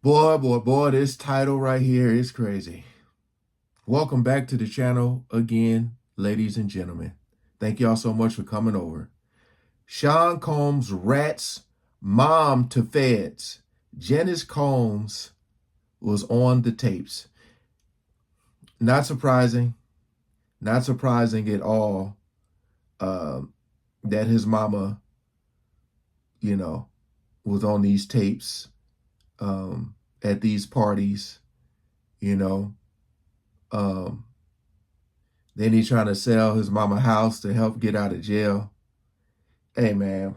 Boy, this title right here is crazy. Welcome back to the channel again, ladies and gentlemen. Thank y'all so much for coming over. Sean Combs rats mom to feds. Janice Combs was on the tapes. Not surprising at all that his mama, was on these tapes at these parties, Then he's trying to sell his mama house to help get out of jail. Hey, man.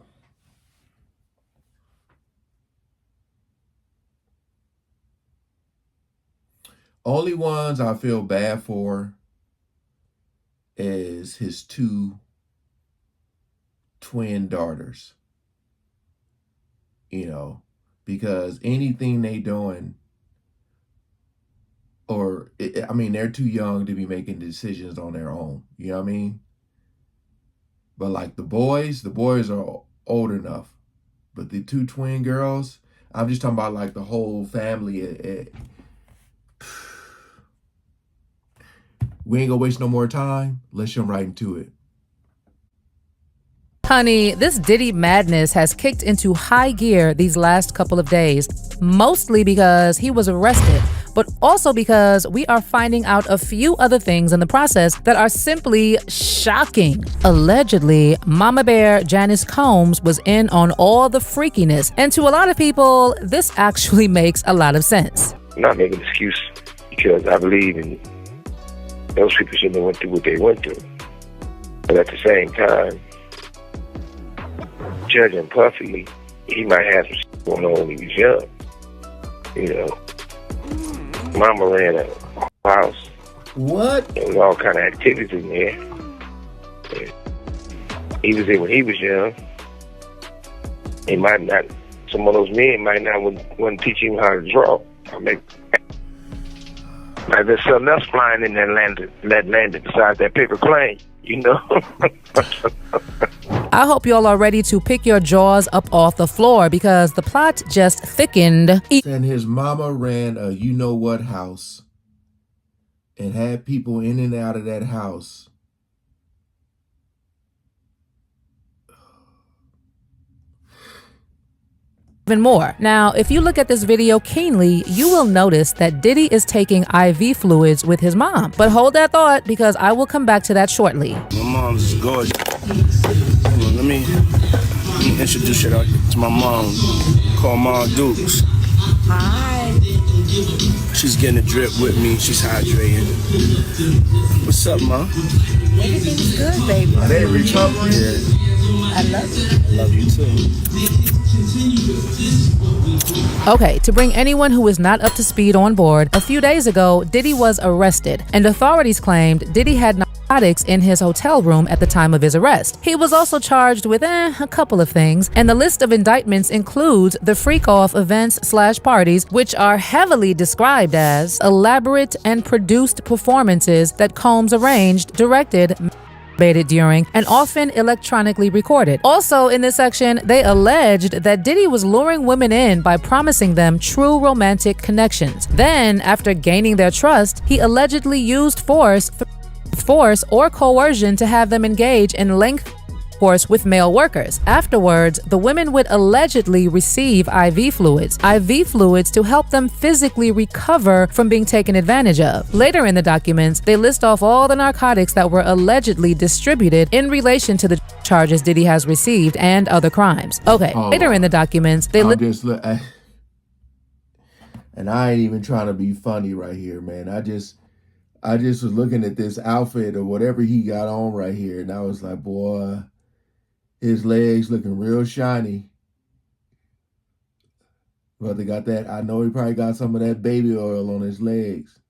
Only ones I feel bad for is his two twin daughters. Because anything they doing, they're too young to be making decisions on their own. You know what I mean? But like the boys are old enough. But the two twin girls, I'm just talking about like the whole family. We ain't gonna waste no more time. Let's jump right into it. Honey, this Diddy madness has kicked into high gear these last couple of days, mostly because he was arrested, but also because we are finding out a few other things in the process that are simply shocking. Allegedly, Mama Bear Janice Combs was in on all the freakiness, and to a lot of people, this actually makes a lot of sense. I'm not making an excuse because I believe in those people shouldn't have went through what they went through. But at the same time, judging Puffy, he might have some going on when he was young. Mama ran a house. What? There was all kind of activities in there. And he was there when he was young. He might not. Some of those men might not want to teach him how to draw. Like there's something else flying in that landing besides that paper plane. I hope y'all are ready to pick your jaws up off the floor because the plot just thickened. And his mama ran a you-know-what house and had people in and out of that house. Even more. Now, if you look at this video keenly, you will notice that Diddy is taking IV fluids with his mom. But hold that thought because I will come back to that shortly. My mom's gorgeous. Let me introduce you to my mom, called Mom Dukes. Hi. She's getting a drip with me. She's hydrating. What's up, Mom? Everything's good, baby. Are they recovering? Yeah. I love you. I love you too. Okay, to bring anyone who is not up to speed on board, a few days ago, Diddy was arrested, and authorities claimed Diddy had narcotics in his hotel room at the time of his arrest. He was also charged with a couple of things, and the list of indictments includes the freak-off events/parties, which are heavily described as elaborate and produced performances that Combs arranged, directed, during, and often electronically recorded. Also in this section, they alleged that Diddy was luring women in by promising them true romantic connections. Then, after gaining their trust, he allegedly used force or coercion to have them engage in lengthy intercourse with male workers. Afterwards, the women would allegedly receive IV fluids to help them physically recover from being taken advantage of. Later in the documents, they list off all the narcotics that were allegedly distributed in relation to the charges Diddy has received and other crimes. Okay, later in the documents, they and I ain't even trying to be funny right here, man. I just was looking at this outfit or whatever he got on right here, and I was like, boy, his legs looking real shiny. But they got that. I know he probably got some of that baby oil on his legs.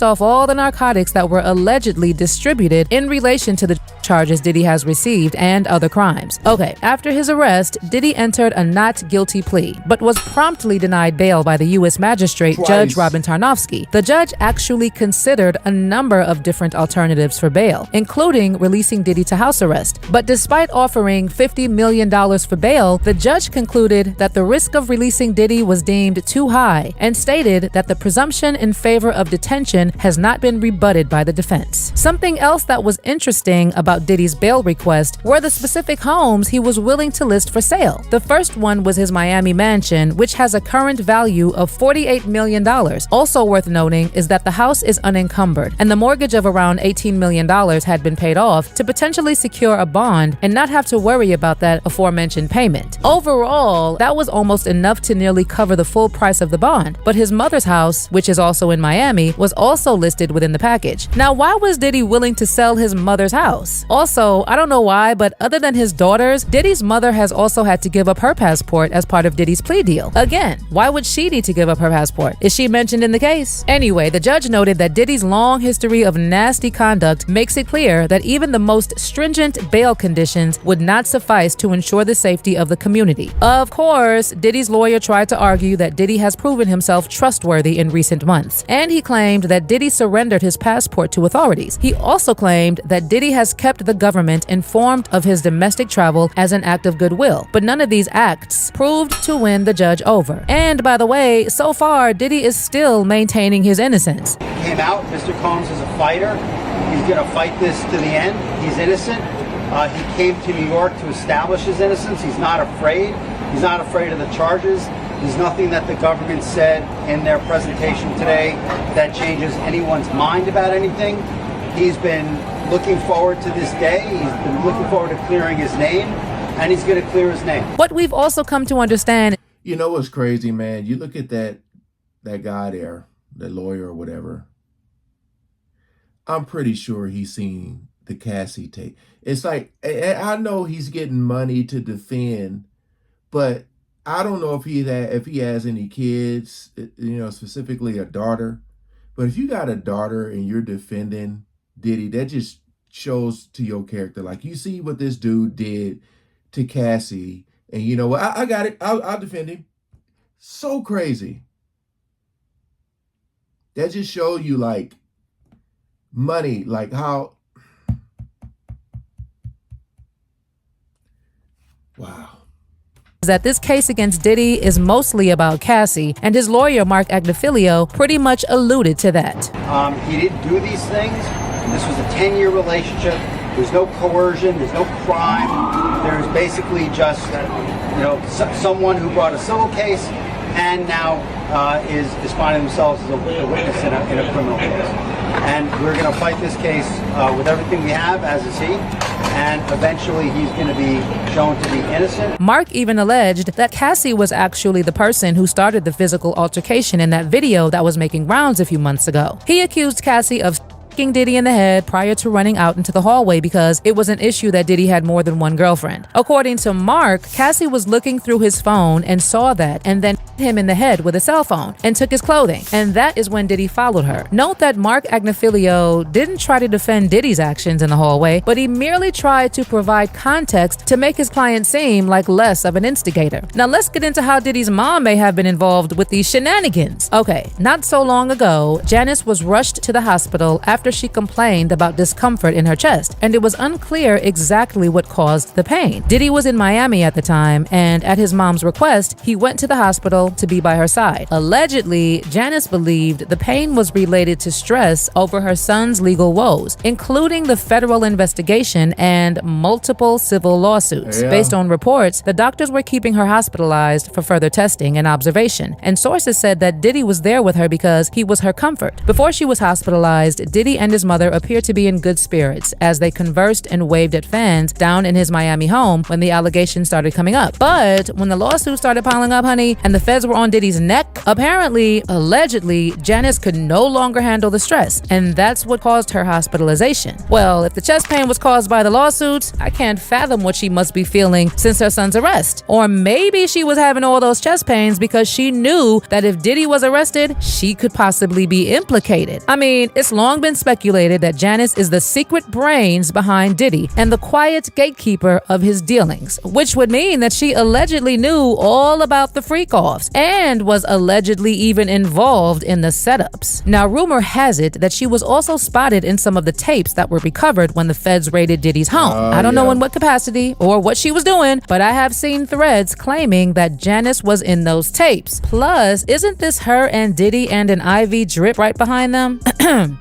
Off all the narcotics that were allegedly distributed in relation to the charges Diddy has received and other crimes. Okay, after his arrest, Diddy entered a not guilty plea, but was promptly denied bail by the U.S. magistrate Judge Robin Tarnofsky. The judge actually considered a number of different alternatives for bail, including releasing Diddy to house arrest. But despite offering $50 million for bail, the judge concluded that the risk of releasing Diddy was deemed too high and stated that the presumption in favor of detention has not been rebutted by the defense. Something else that was interesting about Diddy's bail request were the specific homes he was willing to list for sale. The first one was his Miami mansion, which has a current value of $48 million. Also worth noting is that the house is unencumbered, and the mortgage of around $18 million had been paid off to potentially secure a bond and not have to worry about that aforementioned payment. Overall, that was almost enough to nearly cover the full price of the bond, but his mother's house, which is also in Miami, was also listed within the package. Now, why was Diddy willing to sell his mother's house? Also, I don't know why, but other than his daughters, Diddy's mother has also had to give up her passport as part of Diddy's plea deal. Again, why would she need to give up her passport? Is she mentioned in the case? Anyway, the judge noted that Diddy's long history of nasty conduct makes it clear that even the most stringent bail conditions would not suffice to ensure the safety of the community. Of course, Diddy's lawyer tried to argue that Diddy has proven himself trustworthy in recent months, and he claimed that Diddy surrendered his passport to authorities. He also claimed that Diddy has kept the government informed of his domestic travel as an act of goodwill, but none of these acts proved to win the judge over. And by the way, so far, Diddy is still maintaining his innocence. Came out, Mr. Combs is a fighter. He's going to fight this to the end. He's innocent. He came to New York to establish his innocence. He's not afraid. He's not afraid of the charges. There's nothing that the government said in their presentation today that changes anyone's mind about anything. He's been looking forward to this day. He's been looking forward to clearing his name, and he's going to clear his name. What we've also come to understand. You know what's crazy, man? You look at that guy there, the lawyer or whatever. I'm pretty sure he's seen the Cassie tape. It's like, I know he's getting money to defend, but I don't know if he has any kids, specifically a daughter. But if you got a daughter and you're defending Diddy, that just shows to your character. Like, you see what this dude did to Cassie, and you know what? I got it. I'll defend him. So crazy. That just shows you, like, money, like how. Wow. That this case against Diddy is mostly about Cassie, and his lawyer, Mark Agnifilio, pretty much alluded to that. He didn't do these things. This was a 10-year relationship. There's no coercion. There's no crime. There's basically just, someone who brought a civil case and now is finding themselves as a witness in a criminal case. And we're going to fight this case with everything we have, as is he. And eventually he's going to be shown to be innocent. Mark even alleged that Cassie was actually the person who started the physical altercation in that video that was making rounds a few months ago. He accused Cassie of kicking Diddy in the head prior to running out into the hallway because it was an issue that Diddy had more than one girlfriend. According to Mark, Cassie was looking through his phone and saw that, and then hit him in the head with a cell phone and took his clothing. And that is when Diddy followed her. Note that Mark Agnifilio didn't try to defend Diddy's actions in the hallway, but he merely tried to provide context to make his client seem like less of an instigator. Now let's get into how Diddy's mom may have been involved with these shenanigans. Okay, not so long ago, Janice was rushed to the hospital after she complained about discomfort in her chest, and it was unclear exactly what caused the pain. Diddy was in Miami at the time, and at his mom's request, he went to the hospital to be by her side. Allegedly, Janice believed the pain was related to stress over her son's legal woes, including the federal investigation and multiple civil lawsuits. Yeah. Based on reports, the doctors were keeping her hospitalized for further testing and observation, and sources said that Diddy was there with her because he was her comfort. Before she was hospitalized, Diddy and his mother appeared to be in good spirits as they conversed and waved at fans down in his Miami home when the allegations started coming up. But when the lawsuits started piling up, honey, and the feds were on Diddy's neck, allegedly, Janice could no longer handle the stress, and that's what caused her hospitalization. Well, if the chest pain was caused by the lawsuits, I can't fathom what she must be feeling since her son's arrest. Or maybe she was having all those chest pains because she knew that if Diddy was arrested, she could possibly be implicated. I mean, it's long been speculated that Janice is the secret brains behind Diddy and the quiet gatekeeper of his dealings, which would mean that she allegedly knew all about the freak-offs and was allegedly even involved in the setups. Now, rumor has it that she was also spotted in some of the tapes that were recovered when the feds raided Diddy's home. I don't know in what capacity or what she was doing, but I have seen threads claiming that Janice was in those tapes. Plus, isn't this her and Diddy and an IV drip right behind them?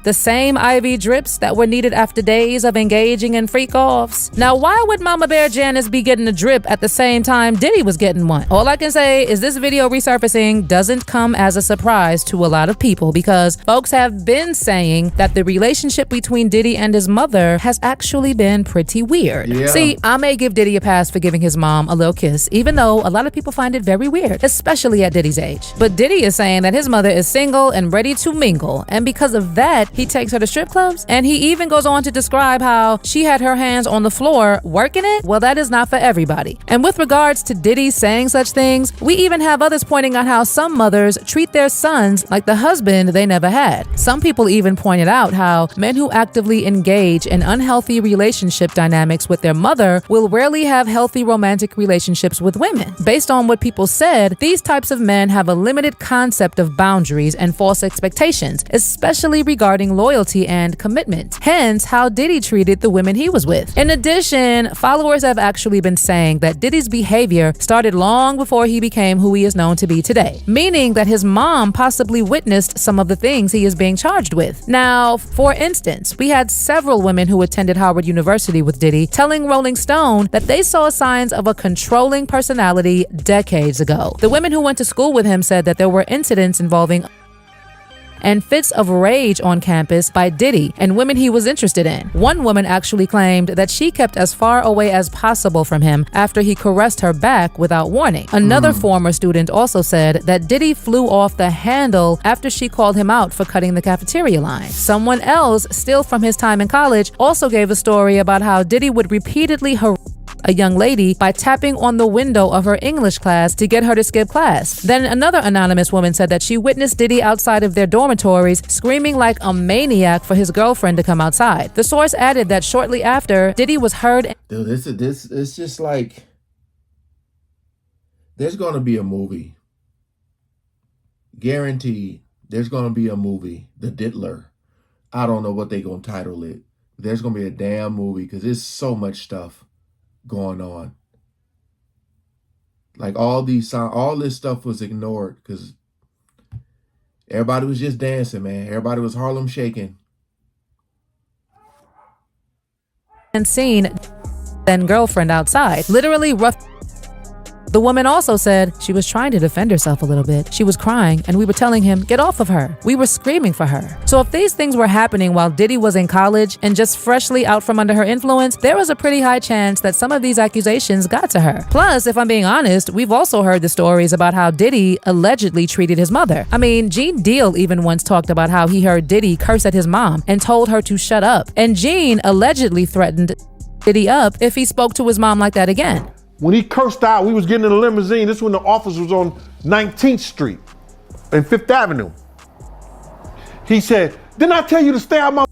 The same IV drips that were needed after days of engaging in freak-offs. Now, why would Mama Bear Janice be getting a drip at the same time Diddy was getting one? All I can say is this video resurfacing doesn't come as a surprise to a lot of people, because folks have been saying that the relationship between Diddy and his mother has actually been pretty weird. Yeah. See, I may give Diddy a pass for giving his mom a little kiss, even though a lot of people find it very weird, especially at Diddy's age. But Diddy is saying that his mother is single and ready to mingle, and because of that, he takes her to strip clubs, and he even goes on to describe how she had her hands on the floor working it. Well, that is not for everybody. And with regards to Diddy saying such things, we even have others pointing out how some mothers treat their sons like the husband they never had. Some people even pointed out how men who actively engage in unhealthy relationship dynamics with their mother will rarely have healthy romantic relationships with women. Based on what people said, these types of men have a limited concept of boundaries and false expectations, especially regarding loyalty and commitment. Hence, how Diddy treated the women he was with. In addition, followers have actually been saying that Diddy's behavior started long before he became who he is known to be today, meaning that his mom possibly witnessed some of the things he is being charged with. Now, for instance, we had several women who attended Howard University with Diddy telling Rolling Stone that they saw signs of a controlling personality decades ago. The women who went to school with him said that there were incidents involving and fits of rage on campus by Diddy and women he was interested in. One woman actually claimed that she kept as far away as possible from him after he caressed her back without warning. Another former student also said that Diddy flew off the handle after she called him out for cutting the cafeteria line. Someone else, still from his time in college, also gave a story about how Diddy would repeatedly harass a young lady by tapping on the window of her English class to get her to skip class. Then another anonymous woman said that she witnessed Diddy outside of their dormitories screaming like a maniac for his girlfriend to come outside. The source added that shortly after, Diddy was heard. Dude, this it's just like there's gonna be a movie. Guaranteed, there's gonna be a movie, The Diddler. I don't know what they're gonna title it. There's gonna be a damn movie because there's so much stuff going on. Like all this stuff was ignored because everybody was just dancing, man. Everybody was Harlem shaking. And seen then girlfriend outside, literally rough. The woman also said she was trying to defend herself a little bit. She was crying and we were telling him, get off of her. We were screaming for her. So if these things were happening while Diddy was in college and just freshly out from under her influence, there was a pretty high chance that some of these accusations got to her. Plus, if I'm being honest, we've also heard the stories about how Diddy allegedly treated his mother. I mean, Gene Deal even once talked about how he heard Diddy curse at his mom and told her to shut up. And Gene allegedly threatened Diddy up if he spoke to his mom like that again. When he cursed out, we was getting in a limousine. This is when the office was on 19th Street and 5th Avenue. He said, didn't I tell you to stay out of my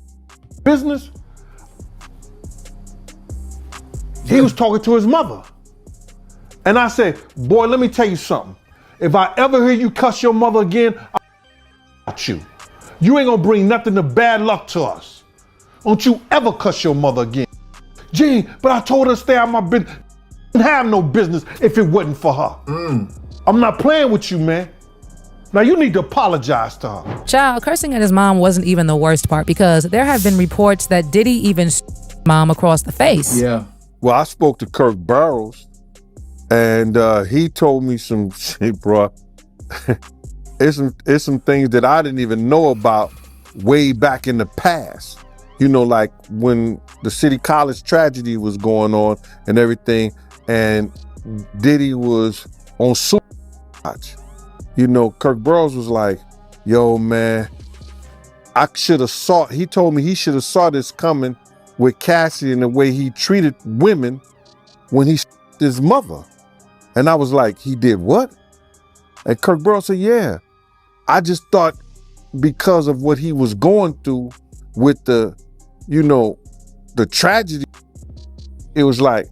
business? He was talking to his mother. And I said, boy, let me tell you something. If I ever hear you cuss your mother again, I'll you. You ain't gonna bring nothing but bad luck to us. Don't you ever cuss your mother again. Gene, but I told her to stay out of my business. Have no business if it wasn't for her. I'm not playing with you, man. Now you need to apologize to her. Child, cursing at his mom wasn't even the worst part, because there have been reports that Diddy even mom across the face. Yeah. Well, I spoke to Kirk Barrows and he told me some shit, bro. It's some things that I didn't even know about way back in the past. You know, like when the City College tragedy was going on and everything, and Diddy was on super watch. You know, Kirk Burroughs was like, yo, man, I should have saw, he told me he should have saw this coming with Cassie and the way he treated women when he his mother. And I was like, he did what? And Kirk Burroughs said, yeah, I just thought because of what he was going through with the, you know, the tragedy. It was like,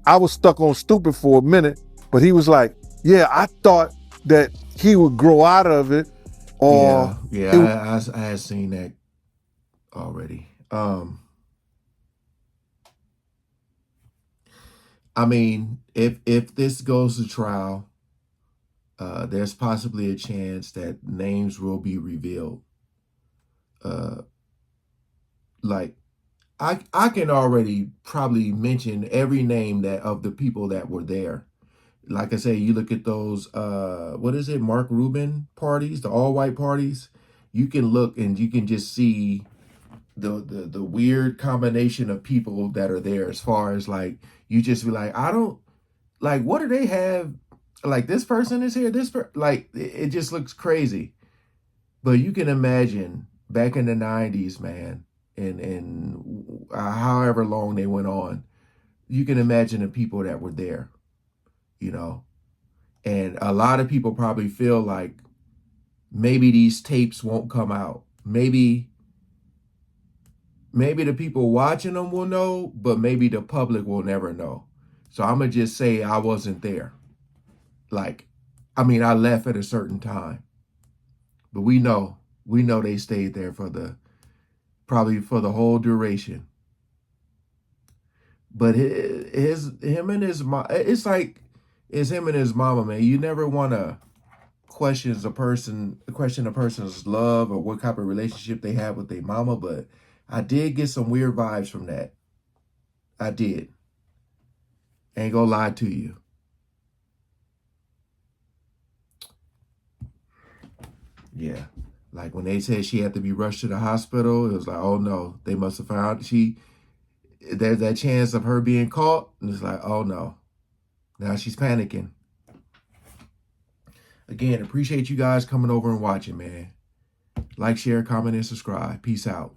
I was stuck on stupid for a minute, but he was like, yeah, I thought that he would grow out of it, or I had seen that already. I mean, if this goes to trial, there's possibly a chance that names will be revealed. Like I can already probably mention every name that of the people that were there. Like I say, you look at those what is it, Mark Rubin parties, the all white parties. You can look and you can just see the weird combination of people that are there, as far as like you just be like, I don't like, what do they have? Like, this person is here, like it just looks crazy. But you can imagine back in the 90s, man, and however long they went on, you can imagine the people that were there, you know. And a lot of people probably feel like maybe these tapes won't come out. Maybe the people watching them will know, but maybe the public will never know. So I'm gonna just say I wasn't there. Like, I mean, I left at a certain time, but we know they stayed there for probably for the whole duration. But him and his mom, it's like it's him and his mama, man. You never want to question a person's love or what type of relationship they have with their mama, but I did get some weird vibes from that. I did. Ain't gonna lie to you. Yeah. Like when they said she had to be rushed to the hospital, it was like, oh no, they must have found there's that chance of her being caught. And it's like, oh no. Now she's panicking. Again, appreciate you guys coming over and watching, man. Like, share, comment, and subscribe. Peace out.